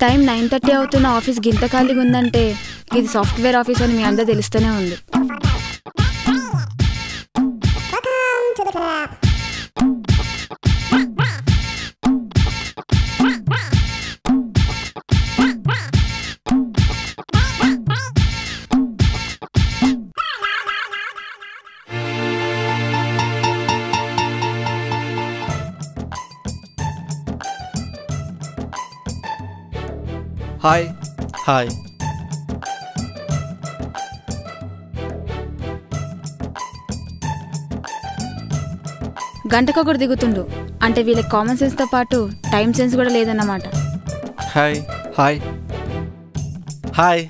Time 9:30 అవుతున్న office గింత ఖాళీగా ఉందంటే ఇది సాఫ్ట్వేర్ ఆఫీస్ అని మీ అందరూ తెలుస్తూనే ఉంది. Hi hi. గంటకొకరు దిగుతుండు అంటే వీళ్ళకి కామన్ సెన్స్తో పాటు టైం సెన్స్ కూడా లేదన్నమాట. Hi hi hi.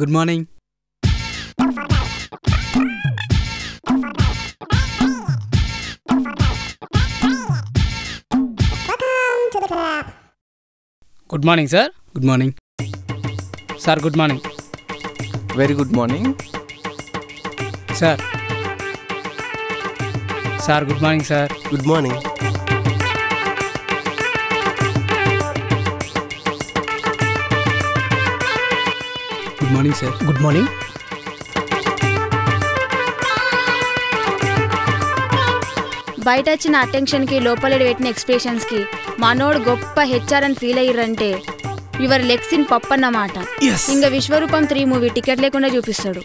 Good morning. Good morning sir. Good morning sir. Good morning. Very good morning sir. Sir good morning sir. Good morning. Good morning sir. Good morning. బయట వచ్చిన అటెన్షన్కి లోపల పెట్టిన ఎక్స్ప్రెషన్స్కి మనోడు గొప్ప HR అని feel అయ్యారంటే యువర్ లెగ్స్ ఇన్ పప్ అన్నమాట. ఇంకా విశ్వరూపం 3 మూవీ టికెట్ లేకుండా చూపిస్తాడు.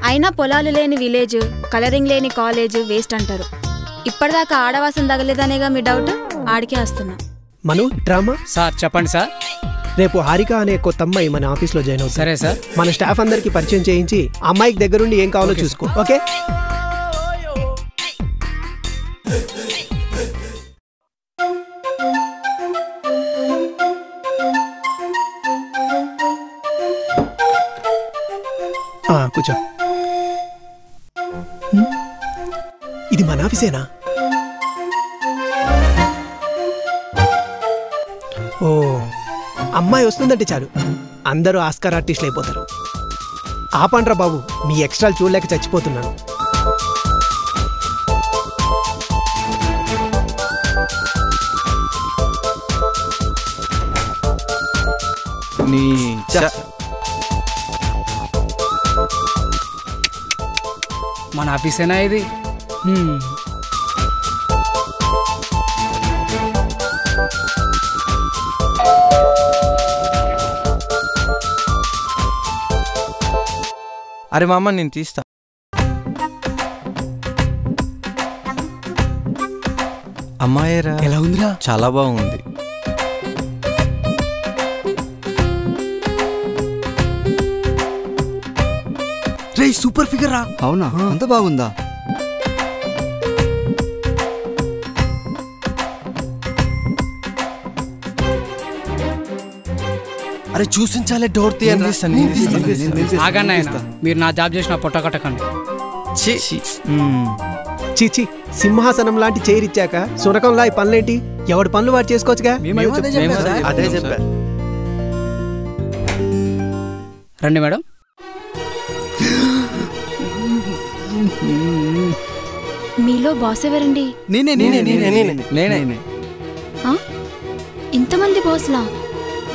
అయినా పొలాలు లేని విలేజ్, కలరింగ్ లేని కాలేజ్ వేస్ట్ అంటారు. ఇప్పటిదాకా ఆడవాసం తగలేదనేగా మీ డౌట్? ఆడికే వస్తున్నా. మను డ్రామా సార్. చెప్పండి సార్. రేపు హారిక అనే కొత్త అమ్మాయి మన ఆఫీస్లో జాయిన్ అవుతుంది. సరే సార్. మన స్టాఫ్ అందరికి పరిచయం చేయించి అమ్మాయికి దగ్గరుండి ఏం కావాలో చూసుకో. ఓకే. కూర్చో. ఇది మన ఆఫీసేనా? ఓ, అమ్మాయి వస్తుందంటే చాలు అందరూ ఆస్కార్ ఆర్టిస్టులు అయిపోతారు. ఆపండ్రా బాబు, మీ ఎక్స్ట్రాలు చూడలేక చచ్చిపోతున్నాను. మన ఆఫీసేనా ఇది? అరే మామ నేను తీస్తా. అమ్మాయేరా? ఎలా ఉందిరా? చాలా బాగుంది. రే సూపర్ ఫిగర్ రా. అవునా? అంత బాగుందా? అరే చూసించాలే, డోర్ తీయండి. ఆగండి ఆయన, మీరు నా జాబ్ చేసిన పొట్ట కట్టకండి. చీచి, సింహాసనం లాంటి చైర్ ఇచ్చాక సునకంలా ఈ పనులేంటి? ఎవడి పనులు వాడు చేసుకోవచ్చుగా. అదే చెప్పా. రండి మేడం. మీలో బాస్ ఎవరండి? నేనే. ఇంతమంది బాస్లా?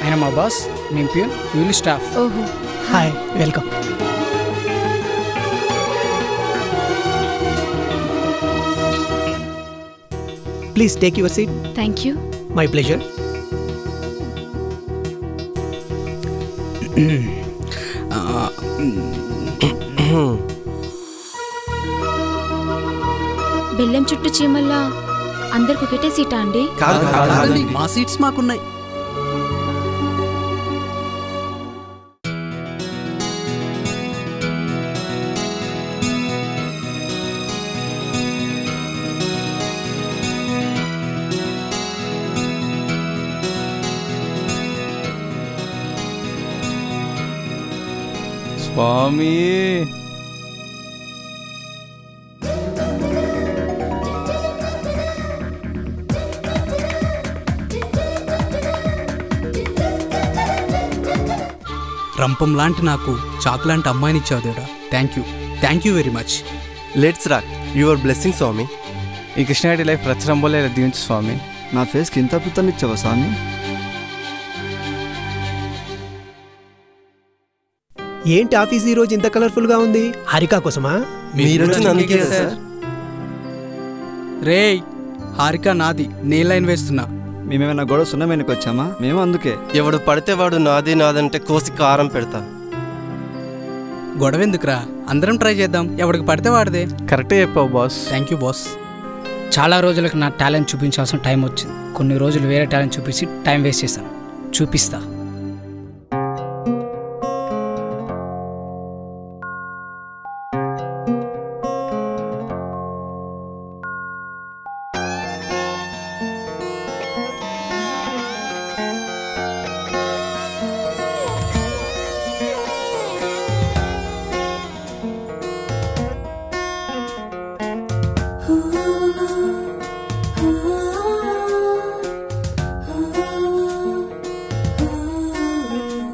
ఆయన మా బాస్, మేము ప్యూన్, వీళ్ళు స్టాఫ్. ఓహో, hi, welcome. Please take your seat. Thank you. My pleasure. బెల్లం చుట్టూ చీమల్లా అందరికి ఒకటే సీటా అండి? మా సీట్స్ మాకున్నాయి. స్వామి రంపం లాంటి నాకు చాకులాంటి అమ్మాయిని ఇచ్చావు దేవుడా. Thank you very much. Let's rock your blessing swami. ఈ కృష్ణారెడ్డి లైఫ్ రచ్చరంబోలే దీవించు స్వామి. నా ఫేస్కి ఇంత అద్భుతాన్ని ఇచ్చావా స్వామి? ఏంటి ఆఫీస్ ఈ రోజు ఇంత కలర్ఫుల్ గా ఉంది? హారిక కోసమా? రేయ్, హారిక నాది. నేను లైన్ వేస్తున్నా. మేమేమైనా గొడవ సున్నమేనికి వచ్చామా? మేము అందుకే. ఎవడు పడితే వాడు నాది నాదంటే కోసి కారం పెడతా. గొడవ ఎందుకురా, అందరం ట్రై చేద్దాం. ఎవడికి పడితే వాడిదే. కరెక్టే చెప్పావు బాస్. Thank you boss. చాలా రోజులకు నా టాలెంట్ చూపించాల్సిన టైం వచ్చింది. కొన్ని రోజులు వేరే టాలెంట్ చూపించి టైం వేస్ట్ చేశాను. చూపిస్తా.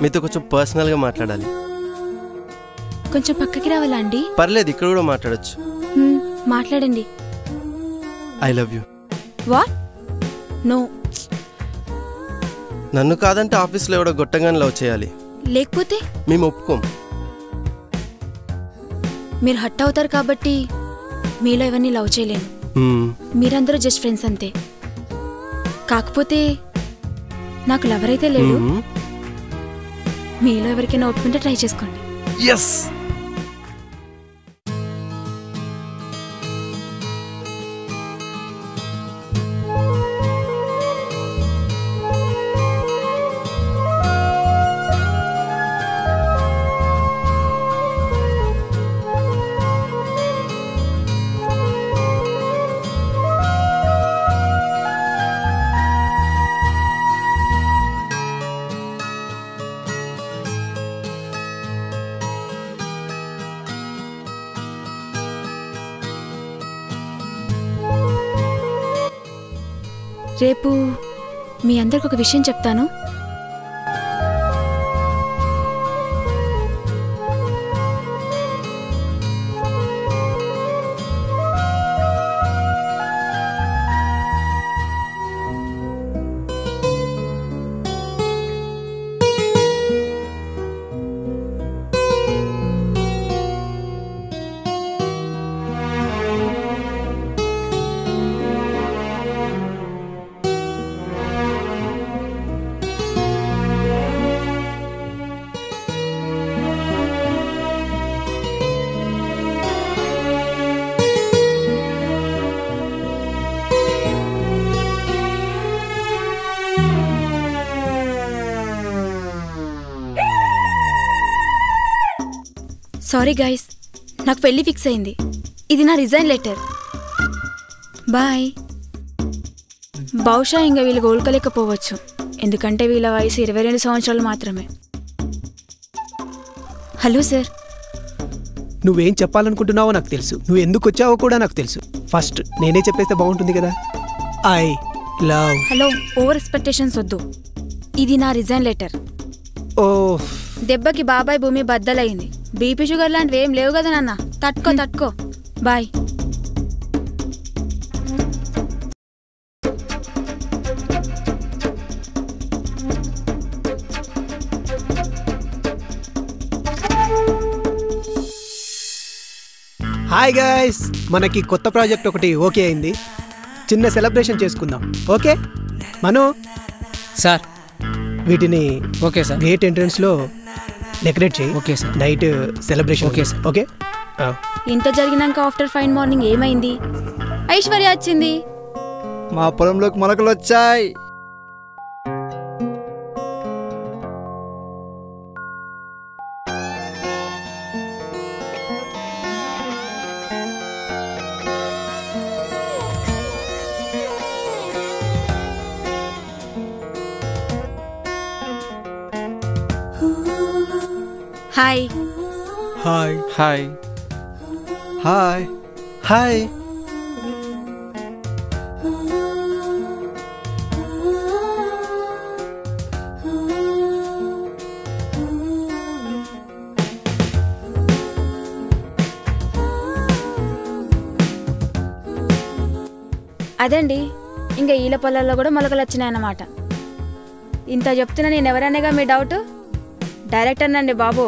మీతో కొంచెం పర్సనల్గా మాట్లాడాలి. కొంచెం పక్కకి రావాలా అండి? పర్లేదు, ఇక్కడ కూడా మాట్లాడచ్చు. మాట్లాడండి. I love you. What? No. నన్ను కాదంటే ఆఫీస్లో ఎవడో గొట్టంగానే లవ్ చేయాలి. లేకపోతే మేము ఒప్పుకోం. మీరు హట్ అవుతారు కాబట్టి మీలో ఎవరిని లవ్ చేయలేను. మీరందరూ జస్ట్ ఫ్రెండ్స్ అంతే. కాకపోతే నాకు లవర్ అయితే లేడు. మీలో ఎవరికైనా ఒప్పుకుంటే ట్రై చేసుకోండి. ఎస్. రేపు మీ అందరికి ఒక విషయం చెప్తాను. సారీ గైస్, నాకు పెళ్లి ఫిక్స్ అయింది. ఇది నా రిజైన్ లెటర్. బాయ్. బహుశా ఇంకా వీళ్ళు కోలుకోలేకపోవచ్చు, ఎందుకంటే వీళ్ళ వయసు 22 సంవత్సరాలు మాత్రమే. Hello sir. నువ్వేం చెప్పాలనుకుంటున్నావో నాకు తెలుసు, నువ్వు ఎందుకు వచ్చావో కూడా నాకు తెలుసు. ఫస్ట్ నేనే చెప్పేస్తే బాగుంటుంది కదా. I love. Hello, over expectations వద్దు. ఇది నా రిజైన్ లెటర్. ఓ, దెబ్బకి బాబాయ్ భూమి బద్దలైంది. బీపీ షుగర్ లాంటివి ఏం లేవు కదా నాన్న. తట్టుకో. బాయ్. హాయ్ గైస్, మనకి కొత్త ప్రాజెక్ట్ ఒకటి ఓకే అయింది. చిన్న సెలబ్రేషన్ చేసుకుందాం. ఓకే మను సార్? వీటిని ఓకే సార్. గేట్ ఎంట్రన్స్లో డెకరేట్ చేయి. Okay sir. Night celebration. Okay sir. Okay. ఇంత జరిగినాక ఆఫ్టర్ ఫైన్ మార్నింగ్ ఏమైంది? ఐశ్వర్య వచ్చింది. మా పొలంలోకి మొలకలు వచ్చాయి. Hi. Hi hi hi. Hi. అదండి, ఇంకా ఈల పొలాల్లో కూడా మొలకలు వచ్చినాయన్నమాట. ఇంత చెప్తున్నా నేను ఎవరనేగా మీ డౌట్? డైరెక్టర్ నండి బాబు.